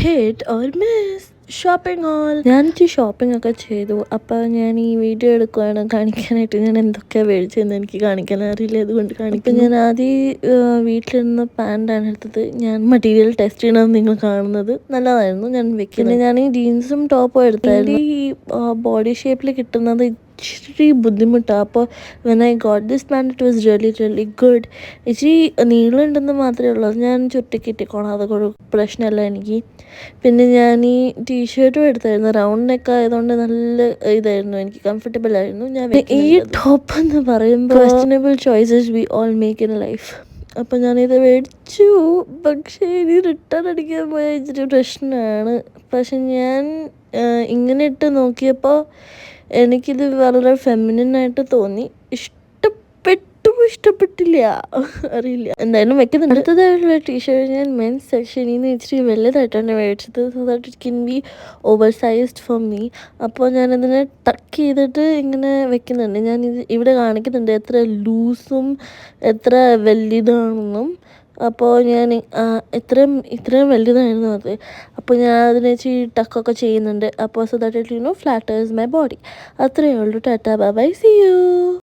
Hit or miss shopping haul. ഞാനിട്ട് shopping ഒക്കെ ചെയ്തു. അപ്പോൾ ഞാൻ ഈ വീഡിയോ എടുക്കുകയാണ് കാണിക്കാനായിട്ട്. ഞാൻ എന്തൊക്കെയാണ് മേടിച്ചതെന്ന് എനിക്ക് കാണിക്കാൻ അറിയില്ല, അതുകൊണ്ട് കാണിക്കും. ഞാൻ ആദ്യം വീട്ടിലിരുന്ന് പാൻറ്റാണ് എടുത്തത്. ഞാൻ മെറ്റീരിയൽ ടെസ്റ്റ് ചെയ്യണമെന്ന് നിങ്ങൾ കാണുന്നത് നല്ലതായിരുന്നു. ഞാൻ വെക്കുന്നത്. പിന്നെ ഞാൻ ഈ ജീൻസും ടോപ്പും എടുത്തായിരുന്നു. ഈ ബോഡി ഷേപ്പിൽ കിട്ടുന്നത് ഇച്ചിരി ബുദ്ധിമുട്ടാണ്. അപ്പോൾ when I got this pant it was really good. ഇച്ചിരി നീളമുണ്ടെന്ന് മാത്രമേ ഉള്ളൂ. ഞാൻ ചുറ്റിക്കിട്ടിക്കോണം, അതൊക്കെ പ്രശ്നമല്ല എനിക്ക്. പിന്നെ ഞാൻ ഈ ടീഷർട്ടും എടുത്തായിരുന്നു. റൗണ്ട് നെക്ക് ആയതുകൊണ്ട് നല്ല ഇതായിരുന്നു, എനിക്ക് കംഫർട്ടബിൾ ആയിരുന്നു. ഞാൻ ഈ ടോപ്പ് എന്ന് പറയുമ്പോൾ questionable choices we all make in life. അപ്പോൾ ഞാനിത് മേടിച്ചു. പക്ഷേ ഇനി റിട്ടേൺ അടിക്കാൻ പോയാൽ ഇച്ചിരി പ്രശ്നമാണ്. പക്ഷെ ഞാൻ ഇങ്ങനെ ഇട്ട് നോക്കിയപ്പോൾ എനിക്കിത് വളരെ ഫെമിനിനായിട്ട് തോന്നി. ഇഷ്ടപ്പെട്ടില്ല, അറിയില്ല, എന്തായാലും വെക്കുന്നുണ്ട്. അടുത്തതായിട്ടുള്ള ടീഷർട്ട് ഞാൻ മെൻസ് സെക്ഷനിൽ നിന്ന് ഇച്ചിരി വലുതായിട്ടാണ് മേടിച്ചത്. So that it can be over sized for me. അപ്പോൾ ഞാനതിനെ ടക്ക് ചെയ്തിട്ട് ഇങ്ങനെ വെക്കുന്നുണ്ട്. ഞാൻ ഇവിടെ കാണിക്കുന്നുണ്ട് എത്ര ലൂസും എത്ര വലുതാണെന്നും. അപ്പോൾ ഞാൻ ഇത്രയും വലുതായിരുന്നു അത്. അപ്പോൾ ഞാൻ അതിനെ ഇച്ചിരി ടക്കൊക്കെ ചെയ്യുന്നുണ്ട്. അപ്പോൾ so that it flatters my body. അത്രയേ ഉള്ളൂ. Tata bye bye, see U.